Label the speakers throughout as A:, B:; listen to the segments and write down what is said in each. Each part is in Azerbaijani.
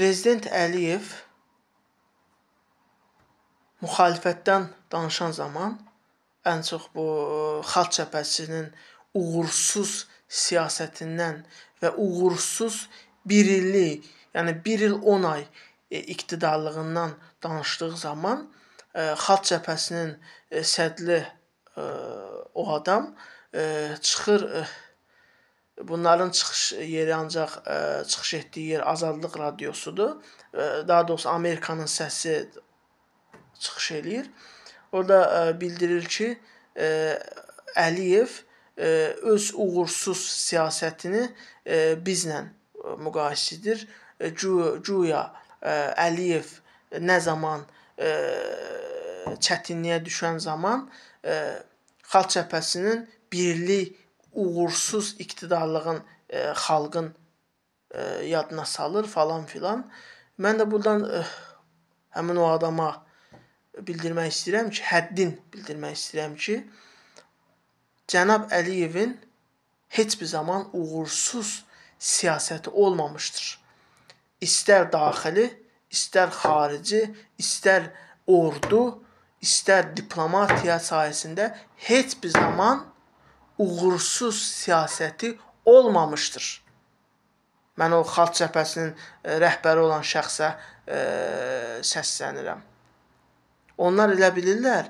A: Prezident Əliyev müxalifətdən danışan zaman ən çox bu Xalq Cəbhəsinin uğursuz siyasətindən və uğursuz bir illik, yəni bir il 10 ay iqtidarlığından danışdığı zaman Xalq Cəbhəsinin sədri o adam çıxır, bunların çıxış yeri ancaq çıxış etdiyi yer Azadlıq Radiosudur. Daha doğrusu Amerikanın səsi çıxış eləyir. Orada bildirir ki, Əliyev öz uğursuz siyasətini bizlə müqayisədir. Güya Əliyev nə zaman çətinliyə düşən zaman Xalq Cəbhəsinin birlik uğursuz iqtidarlığın xalqın yadına salır falan filan. Mən də buradan həmin o adama bildirmək istəyirəm ki, həddin bildirmək istəyirəm ki, cənab Əliyevin heç bir zaman uğursuz siyasəti olmamışdır. İstər daxili, istər xarici, istər ordu, istər diplomatiya sayəsində heç bir zaman uğursuz siyasəti olmamışdır. Mən o Xalq Cəbhəsinin rəhbəri olan şəxsə səslənirəm. Onlar elə bilirlər,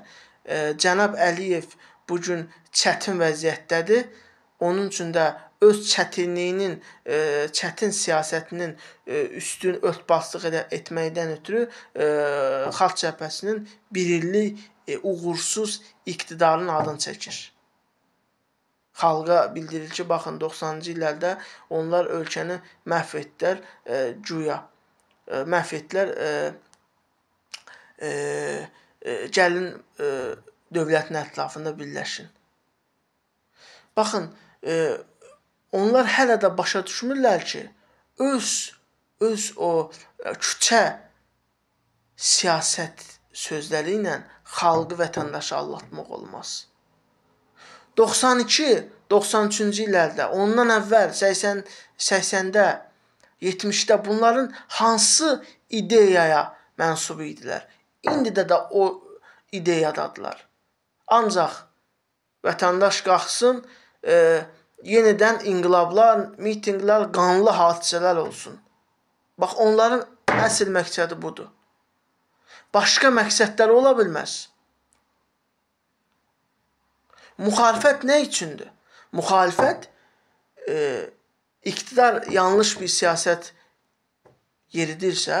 A: cənab Əliyev bugün çətin vəziyyətdədir. Onun üçün də öz çətinliyinin, çətin siyasətinin üstün örtbaslıq etməkdən ötürü Xalq Cəbhəsinin bir illik uğursuz iqtidarın adını çəkir. Xalqa bildirir ki, baxın 90-cı illərdə onlar ölkəni məhv etdilər, güya. Məhv etdilər, gəlin dövlətin ətrafında birləşin. Baxın, onlar hələ də başa düşmürlər ki, öz o küçə siyasət sözləri ilə xalqı, vətəndaşı aldatmaq olmaz. 92-93-cü illərdə, ondan əvvəl 80-də, 70-də bunların hansı ideyaya mənsub idilər? İndi də o ideyadadılar. Ancaq vətəndaş qalxsın, yenidən inqilablar, mitinqlər, qanlı hadisələr olsun. Bax, onların əsl məqsədi budur. Başqa məqsədləri ola bilməz. Müxalifət nə üçündür? Müxalifət iqtidar yanlış bir siyasət yeridirsə,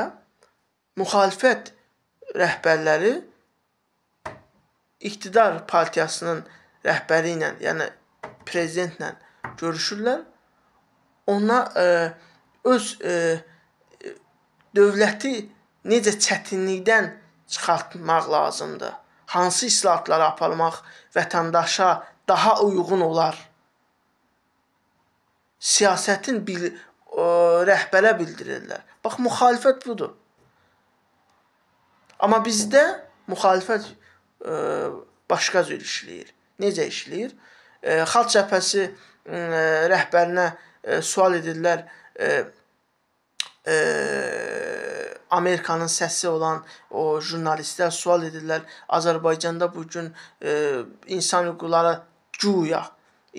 A: müxalifət rəhbərləri iqtidar partiyasının rəhbəri ilə, yəni prezidentlə görüşürlər. Ona öz dövləti necə çətinlikdən çıxartmaq lazımdır, hansı islahatları aparmaq vətəndaşa daha uyğun olar, siyasətin rəhbərə bildirirlər. Bax, müxalifət budur. Amma bizdə müxalifət başqa cür işləyir. Necə işləyir? Xalq Cəbhəsi rəhbərinə sual edirlər, Amerikanın səsi olan o jurnalistlər sual edirlər, Azərbaycanda bugün insan hüquqları güya,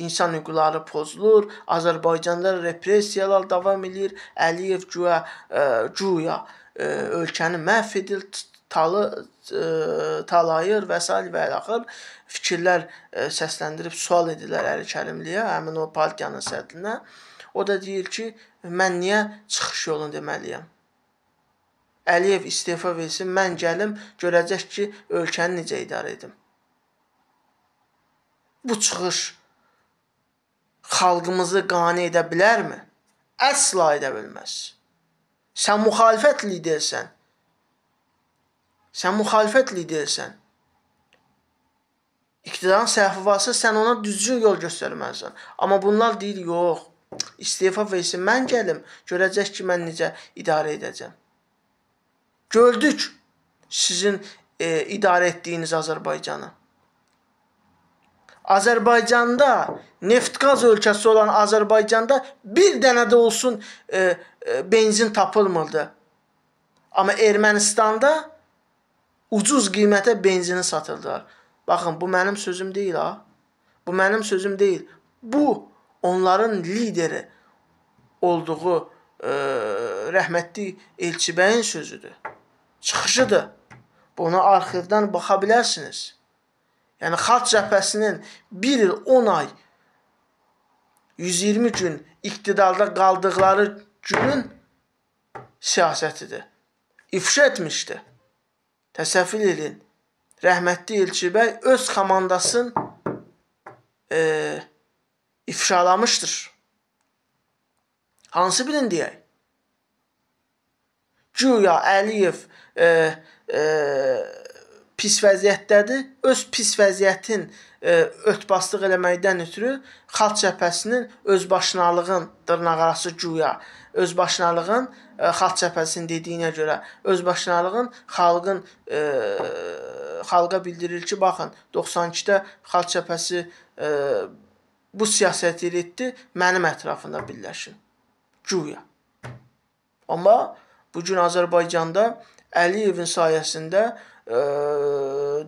A: insan hüquqları pozulur, Azərbaycanda repressiyalar davam edir, Əliyev güya ölkəni məhv edir, talayır və s. və axır fikirlər səsləndirib sual edirlər Əli Kərimliyə, həmin o partiyanın sədrinə. O da deyir ki, mən niyə çıxış yolunu deməliyəm? Əliyev istefa versin, mən gəlim, görəcək ki, ölkəni necə idarə edim. Bu çıxış xalqımızı qane edə bilərmi? Əsla edə bilməz. Sən müxalifət lidersən. Sən müxalifət lidersən. İqtidarın səhvi varsa, sən ona düzgün yol göstərməlisən. Amma bunlar deyir, yox, istefa versin, mən gəlim, görəcək ki, mən necə idarə edəcəm. Gördük sizin idarə etdiyiniz Azərbaycanı. Azərbaycanda, neft-qaz ölkəsi olan Azərbaycanda bir dənə də olsun benzin tapılmırdı. Amma Ermənistanda ucuz qiymətə benzini satırdılar. Baxın, bu mənim sözüm deyil ha. Bu mənim sözüm deyil. Bu onların lideri olduğu rəhmətli Elçibəyin sözüdür. Çıxışıdır. Bunu arxivdən baxa bilərsiniz. Yəni, Xalq Cəbhəsinin 1 il 10 ay 120 gün iqtidarda qaldıqları günün siyasətidir. İfşa etmişdi. Təsəvvür edin. Rəhmətli Elçibəy öz komandasını ifşalamışdır. Hansı birini deyək? Güya Əliyev pis vəziyyətdədir. Öz pis vəziyyətin örtbaslıq eləməkdən ötürü Xalq Cəbhəsinin özbaşınalığın, dırnaqarası güya, özbaşınalığın Xalq Cəbhəsinin dediyinə görə, özbaşınalığın xalqa bildirir ki, baxın, 92-də Xalq Cəbhəsi bu siyasəti etdi, mənim ətrafında birləşin. Güya. Amma bugün Azərbaycanda Əliyevin sayəsində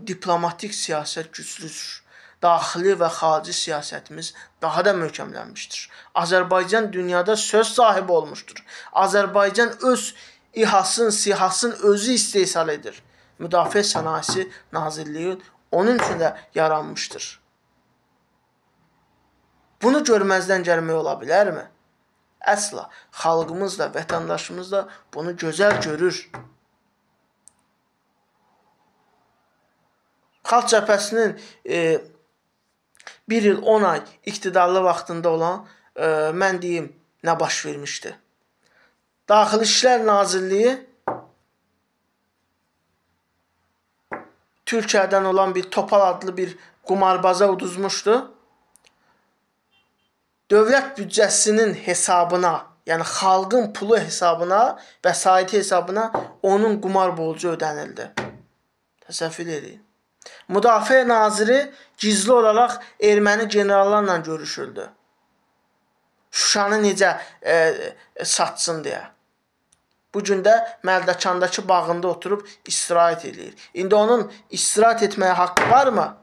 A: diplomatik siyasət güclüdür. Daxili və xarici siyasətimiz daha da möhkəmlənmişdir. Azərbaycan dünyada söz sahibi olmuşdur. Azərbaycan öz İHA'sın, SİHA'sın özü istehsal edir. Müdafiə Sənayesi Nazirliyi onun üçün də yaranmışdır. Bunu görməzdən gəlmək ola bilərmi? Əsla. Xalqımız da, vətəndaşımız da bunu gözəl görür. Xalq Cəbhəsinin 1 il 10 ay iqtidarlı vaxtında olan, mən deyim, nə baş vermişdi? Daxili İşlər Nazirliyi Türkiyədən olan bir Topal adlı bir qumarbaza uduzmuşdu. Dövlət büdcəsinin hesabına, yəni xalqın pulu hesabına, vəsaiti hesabına onun qumar borcu ödənildi. Təsəvvür edin. Müdafiə naziri gizli olaraq erməni generallarla görüşüldü. Şuşanı necə satsın deyə. Bugün də Mərdəkandakı bağında oturub istirahət edir. İndi onun istirahət etməyə haqqı varmı?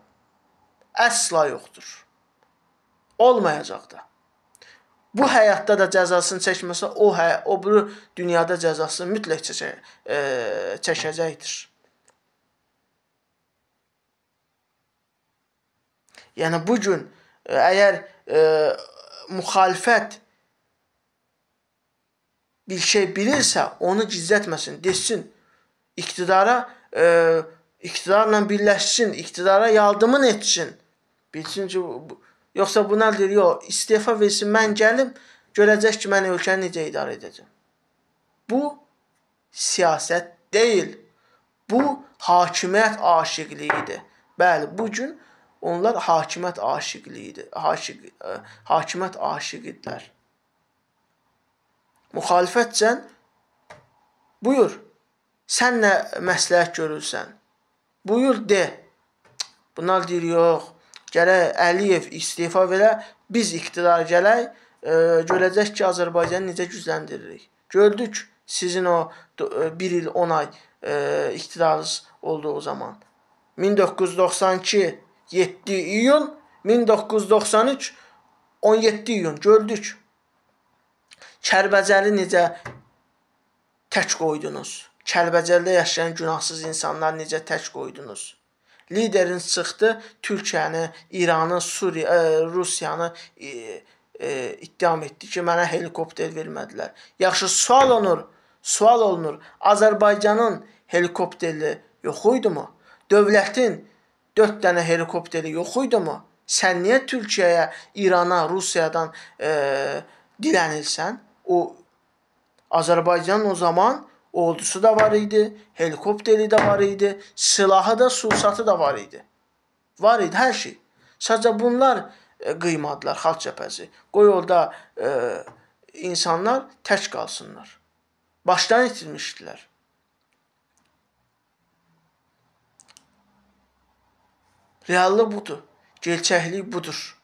A: Əsla yoxdur. Olmayacaq da. Bu həyatda da cəzasını çəkməsə, o bu dünyada cəzasını mütləq çəkəcəkdir. Yəni, bugün əgər müxalifət bir şey bilirsə, onu gizlətməsin, desin, iqtidarla birləşsin, iqtidara yardımın etsin. Bilsin ki, yoxsa bu nə deyir, yox, istefa versin, mən gəlim, görəcək ki, mən ölkəni necə idarə edəcəm. Bu siyasət deyil, bu hakimiyyət aşiqliyidir. Bəli, bugün onlar hakimiyyət aşiqliyidir, hakimiyyət aşiqidirlər. Müxalifətcən, buyur, sən nə məsləhət görürsən? Buyur, de. Bunlar deyir, yox, gərək Əliyev istifa verə, biz iqtidara gələk, görəcək ki, Azərbaycanı necə gücləndiririk. Gördük sizin o 1 il 10 ay iqtidarınız olduğu zaman. 1992 7 iyun, 1993 17 iyun gördük. Kəlbəcəli necə tək qoydunuz? Kəlbəcəldə yaşayan günahsız insanlar necə tək qoydunuz? Lideriniz çıxdı, Türkiyəni, İranı, Rusiyanı ittiham etdi ki, mənə helikopter vermədilər. Yaxşı, sual olunur. Azərbaycanın helikopterli yox idi mu? Dövlətin 4 dənə helikopteri yox idi mu? Sən niyə Türkiyəyə, İrana, Rusiyadan dilənirsən? Azərbaycanın o zaman ordusu da var idi, helikopteri də var idi, silahı da, sursatı da var idi. Var idi hər şey. Sadəcə bunlar qıymadılar Xalq Cəbhəsi. Qoy orada insanlar tək qalsınlar. Başdan itirmişdilər. Reallıq budur. Gerçəklik budur.